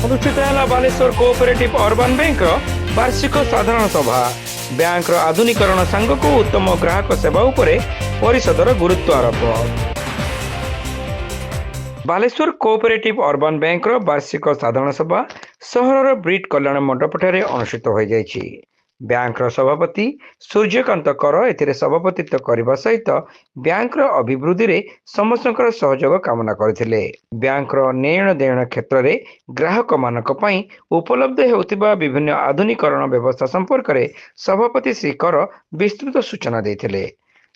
ଅନୁଷ୍ଠିତ ହେଲା Balasore cooperative urban ବ୍ୟାଙ୍କର ବାର୍ଷିକ ସାଧାରଣ ସଭା। ବ୍ୟାଙ୍କର ଆଧୁନିକରଣ ସାଙ୍ଗକୁ ଉତ୍ତମ ଗ୍ରାହକ ସେବା ଉପରେ ପରିଷଦର ଗୁରୁତ୍ୱ ଆରୋପ। ବାଲେଶ୍ୱର କୋଅପରେଟିଭ ଅର୍ବାନ ବ୍ୟାଙ୍କର ବାର୍ଷିକ ସାଧାରଣ ସଭା ସହରର ବ୍ରିଟ୍ କଲ୍ୟାଣ ମଣ୍ଡପଠାରେ ଅନୁଷ୍ଠିତ ହୋଇଯାଇଛି। ବ୍ୟାଙ୍କର ସଭାପତି ସୂର୍ଯ୍ୟକାନ୍ତ କର ଏଥିରେ ସଭାପତିତ୍ୱ କରିବା ସହିତ ବ୍ୟାଙ୍କର ଅଭିବୃଦ୍ଧିରେ ସମସ୍ତଙ୍କର ସହଯୋଗ କାମନା କରିଥିଲେ। ବ୍ୟାଙ୍କର ନେଣ ଦେଣ କ୍ଷେତ୍ରରେ ଗ୍ରାହକମାନଙ୍କ ପାଇଁ ଉପଲବ୍ଧ ହେଉଥିବା ବିଭିନ୍ନ ଆଧୁନିକରଣ ବ୍ୟବସ୍ଥା ସମ୍ପର୍କରେ ସଭାପତି ଶ୍ରୀ କର ବିସ୍ତୃତ ସୂଚନା ଦେଇଥିଲେ।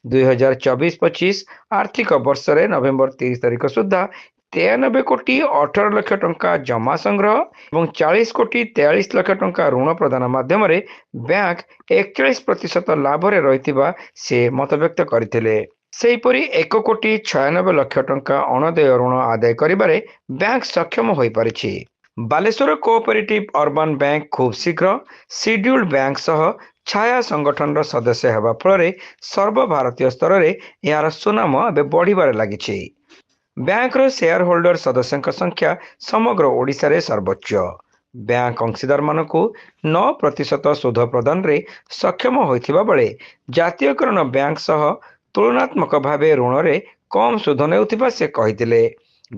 2024-25 ଆର୍ଥିକ ବର୍ଷରେ ନଭେମ୍ବର 30 ତାରିଖ ସୁଦ୍ଧା 93 କୋଟି 18 ଲକ୍ଷ ଟଙ୍କା ଜମା ସଂଗ୍ରହ ଏବଂ 40 କୋଟି 43 ଲକ୍ଷ ଟଙ୍କା ଋଣ ପ୍ରଦାନ ମାଧ୍ୟମରେ ବ୍ୟାଙ୍କ 41% ଲାଭରେ ରହିଥିବା ସେ ମତବ୍ୟକ୍ତ କରିଥିଲେ। ସେହିପରି 1 କୋଟି 96 ଲକ୍ଷ ଟଙ୍କା ଅଣଦେୟ ଋଣ ଆଦାୟ କରିବାରେ ବ୍ୟାଙ୍କ ସକ୍ଷମ ହୋଇପାରିଛି। ବାଲେଶ୍ୱର କୋଅପରେଟିଭ ଅର୍ବାନ ବ୍ୟାଙ୍କ ଖୁବ୍ ଶୀଘ୍ର ସିଡ୍ୟୁଲ୍ଡ ବ୍ୟାଙ୍କ ସହ ଛାୟା ସଂଗଠନର ସଦସ୍ୟ ହେବା ଫଳରେ ସର୍ବଭାରତୀୟ ସ୍ତରରେ ଏହାର ସୁନାମ ଏବେ ବଢ଼ିବାରେ ଲାଗିଛି। ବ୍ୟାଙ୍କର ସେୟାର ହୋଲ୍ଡର ସଦସ୍ୟଙ୍କ ସଂଖ୍ୟା ସମଗ୍ର ଓଡ଼ିଶାରେ ସର୍ବୋଚ୍ଚ। ବ୍ୟାଙ୍କ ଅଂଶୀଦାରମାନଙ୍କୁ 9% ସୁଧ ପ୍ରଦାନରେ ସକ୍ଷମ ହୋଇଥିବା ବେଳେ ଜାତୀୟକରଣ ବ୍ୟାଙ୍କ ସହ ତୁଳନାତ୍ମକ ଭାବେ ଋଣରେ କମ୍ ସୁଧ ନେଉଥିବା ସେ କହିଥିଲେ।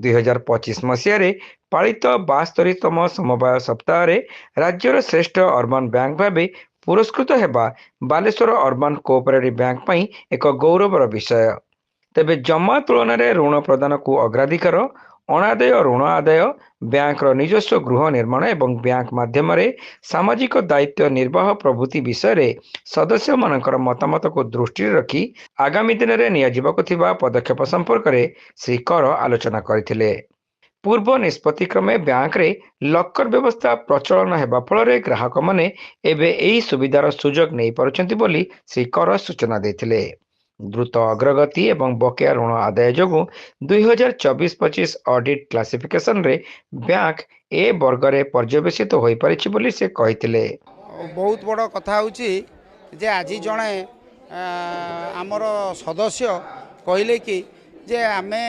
2025 ମସିହାରେ ପାଳିତ 72ତମ ସମବାୟ ସପ୍ତାହରେ ରାଜ୍ୟର ଶ୍ରେଷ୍ଠ ଅର୍ବାନ ବ୍ୟାଙ୍କ ଭାବେ ପୁରସ୍କୃତ ହେବା ବାଲେଶ୍ୱର ଅର୍ବାନ କୋଅପରେଟିଭ ବ୍ୟାଙ୍କ ପାଇଁ ଏକ ଗୌରବର ବିଷୟ। ତେବେ ଜମା ତୁଳନାରେ ଋଣ ପ୍ରଦାନକୁ ଅଗ୍ରାଧିକାର, ଅଣାଦେୟ ଋଣ ଆଦାୟ, ବ୍ୟାଙ୍କର ନିଜସ୍ୱ ଗୃହ ନିର୍ମାଣ ଏବଂ ବ୍ୟାଙ୍କ ମାଧ୍ୟମରେ ସାମାଜିକ ଦାୟିତ୍ୱ ନିର୍ବାହ ପ୍ରଭୃତି ବିଷୟରେ ସଦସ୍ୟମାନଙ୍କର ମତାମତକୁ ଦୃଷ୍ଟିରେ ରଖି ଆଗାମୀ ଦିନରେ ନିଆଯିବାକୁ ଥିବା ପଦକ୍ଷେପ ସମ୍ପର୍କରେ ଶ୍ରୀ କର ଆଲୋଚନା କରିଥିଲେ। ପୂର୍ବ ନିଷ୍ପତ୍ତି କ୍ରମେ ବ୍ୟାଙ୍କରେ ଲକର ବ୍ୟବସ୍ଥା ପ୍ରଚଳନ ହେବା ଫଳରେ ଗ୍ରାହକମାନେ ଏବେ ଏହି ସୁବିଧାର ସୁଯୋଗ ନେଇପାରୁଛନ୍ତି ବୋଲି ଶ୍ରୀ କର ସୂଚନା ଦେଇଥିଲେ। ଦ୍ରୁତ ଅଗ୍ରଗତି ଏବଂ ବକେୟା ଋଣ ଆଦାୟ ଯୋଗୁଁ 2024-25 ଅଡିଟ୍ କ୍ଲାସିଫିକେସନରେ ବ୍ୟାଙ୍କ ଏ ବର୍ଗରେ ପର୍ଯ୍ୟବେସିତ ହୋଇପାରିଛି ବୋଲି ସେ କହିଥିଲେ। ବହୁତ ବଡ଼ କଥା ହେଉଛି ଯେ ଆଜି ଜଣେ ଆମର ସଦସ୍ୟ କହିଲେ କି ଯେ ଆମେ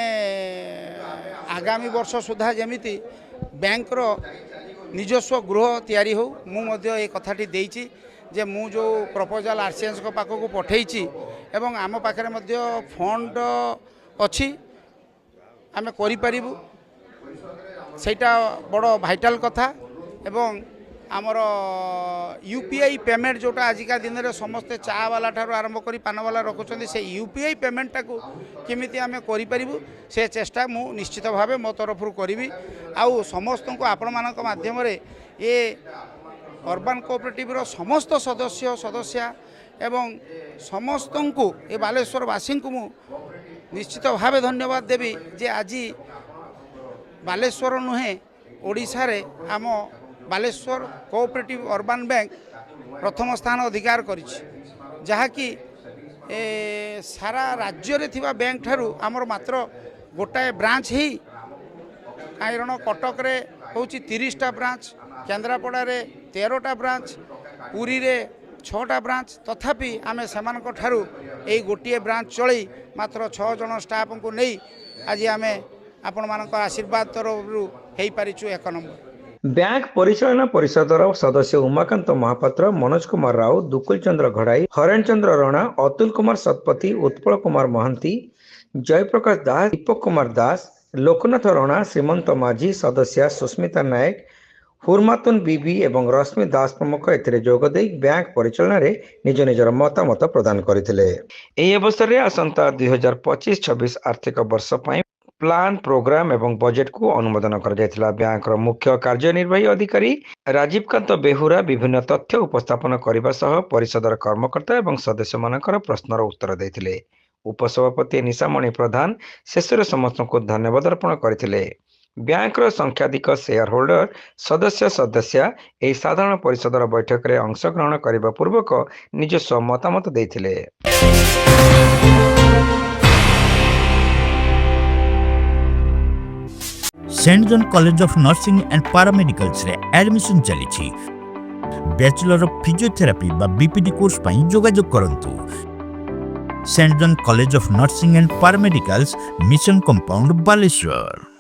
ଆଗାମୀ ବର୍ଷ ସୁଦ୍ଧା ଯେମିତି ବ୍ୟାଙ୍କର ନିଜସ୍ୱ ଗୃହ ତିଆରି ହେଉ। ମୁଁ ମଧ୍ୟ ଏ କଥାଟି ଦେଇଛି ଯେ ମୁଁ ଯେଉଁ ପ୍ରପୋଜାଲ ଆର୍ସିଏନ୍ସଙ୍କ ପାଖକୁ ପଠାଇଛି ଏବଂ ଆମ ପାଖରେ ମଧ୍ୟ ଫଣ୍ଡ ଅଛି, ଆମେ କରିପାରିବୁ। ସେଇଟା ବଡ଼ ଭାଇଟାଲ କଥା। ଏବଂ ଆମର UPI ପେମେଣ୍ଟ ଯେଉଁଟା ଆଜିକା ଦିନରେ ସମସ୍ତେ ଚା ବାଲା ଠାରୁ ଆରମ୍ଭ କରି ପାନବାଲା ରଖୁଛନ୍ତି, ସେ UPI ପେମେଣ୍ଟଟାକୁ କେମିତି ଆମେ କରିପାରିବୁ ସେ ଚେଷ୍ଟା ମୁଁ ନିଶ୍ଚିତ ଭାବେ ମୋ ତରଫରୁ କରିବି। ଆଉ ସମସ୍ତଙ୍କୁ ଆପଣମାନଙ୍କ ମାଧ୍ୟମରେ ଏ ଅର୍ବାନ କୋଅପରେଟିଭର ସମସ୍ତ ସଦସ୍ୟା ଏବଂ ସମସ୍ତଙ୍କୁ ଏ ବାଲେଶ୍ୱରବାସୀଙ୍କୁ ମୁଁ ନିଶ୍ଚିତ ଭାବେ ଧନ୍ୟବାଦ ଦେବି ଯେ ଆଜି ବାଲେଶ୍ୱର ନୁହେଁ ଓଡ଼ିଶାରେ ଆମ ବାଲେଶ୍ୱର କୋଅପରେଟିଭ ଅର୍ବାନ ବ୍ୟାଙ୍କ ପ୍ରଥମ ସ୍ଥାନ ଅଧିକାର କରିଛି, ଯାହାକି ସାରା ରାଜ୍ୟରେ ଥିବା ବ୍ୟାଙ୍କ ଠାରୁ ଆମର ମାତ୍ର ଗୋଟାଏ ବ୍ରାଞ୍ଚ ହେଇ, କାରଣ କଟକରେ ହେଉଛି 30ଟା ବ୍ରାଞ୍ଚ, କେନ୍ଦ୍ରାପଡ଼ାରେ 13ଟା ବ୍ରାଞ୍ଚ, ପୁରୀରେ 6ଟା ବ୍ରାଞ୍ଚ, ତଥାପି ଆମେ ସେମାନଙ୍କ ଠାରୁ ଏଇ ଗୋଟିଏ ବ୍ରାଞ୍ଚ ଚଳେଇ ମାତ୍ର 6 ଜଣ ଷ୍ଟାଫଙ୍କୁ ନେଇ ଆଜି ଆମେ ଆପଣମାନଙ୍କ ଆଶୀର୍ବାଦ ତରଫରୁ ହେଇପାରିଛୁ 1 ନମ୍ବର। ବ୍ୟାଙ୍କ ପରିଚାଳନା ପରିଷଦର ସଦସ୍ୟ ଉମାକାନ୍ତ ମହାପାତ୍ର, ମନୋଜ କୁମାର ରାଉତ, ଦୁକୁଲ ଚନ୍ଦ୍ର ଘଡ଼ାଇ, ହରେଣ ଚନ୍ଦ୍ର ରଣା, ଅତୁଲ କୁମାର ଶତପଥୀ, ଉତ୍ପଳ କୁମାର ମହାନ୍ତି, ଜୟପ୍ରକାଶ ଦାସ, ଦୀପକ କୁମାର ଦାସ, ଲୋକନାଥ ରଣା, ଶ୍ରୀମନ୍ତ ମାଝୀ, ସଦସ୍ୟା ସୁସ୍ମିତା ନାୟକ, ହୁରମାତୁନ ବିବି ଏବଂ ରଶ୍ମି ଦାସ ପ୍ରମୁଖ ଏଥିରେ ଯୋଗଦେଇ ବ୍ୟାଙ୍କ ପରିଚାଳନାରେ ନିଜ ନିଜର ମତାମତ ପ୍ରଦାନ କରିଥିଲେ। ଏହି ଅବସରରେ ଆସନ୍ତା 2025-26 ଆର୍ଥିକ ବର୍ଷ ପାଇଁ ପ୍ଲାନ, ପ୍ରୋଗ୍ରାମ ଏବଂ ବଜେଟକୁ ଅନୁମୋଦନ କରାଯାଇଥିଲା। ବ୍ୟାଙ୍କର ମୁଖ୍ୟ କାର୍ଯ୍ୟନିର୍ବାହୀ ଅଧିକାରୀ ରାଜୀବ କାନ୍ତ ବେହୁରା ବିଭିନ୍ନ ତଥ୍ୟ ଉପସ୍ଥାପନ କରିବା ସହ ପରିଷଦର କର୍ମକର୍ତ୍ତା ଏବଂ ସଦସ୍ୟମାନଙ୍କର ପ୍ରଶ୍ନର ଉତ୍ତର ଦେଇଥିଲେ। ଉପସଭାପତି ନିଶାମଣି ପ୍ରଧାନ ଶେଷରେ ସମସ୍ତଙ୍କୁ ଧନ୍ୟବାଦ ଅର୍ପଣ କରିଥିଲେ। ବ୍ୟାଙ୍କର ସଂଖ୍ୟାଧିକ ସେୟାର ହୋଲ୍ଡର ସଦସ୍ୟା ଏହି ସାଧାରଣ ପରିଷଦର ବୈଠକରେ ଅଂଶଗ୍ରହଣ କରିବା ପୂର୍ବକ ନିଜସ୍ୱ ମତାମତ ଦେଇଥିଲେ। Saint John College of Nursing and Paramedicals रे एडमिशन चली। बैचलर ऑफ फिजियोथेरापी बा बीपीडी कोर्स पई जोगाजोग करंतु। Saint John College of Nursing and Paramedicals, Mission Compound, Baleshwar.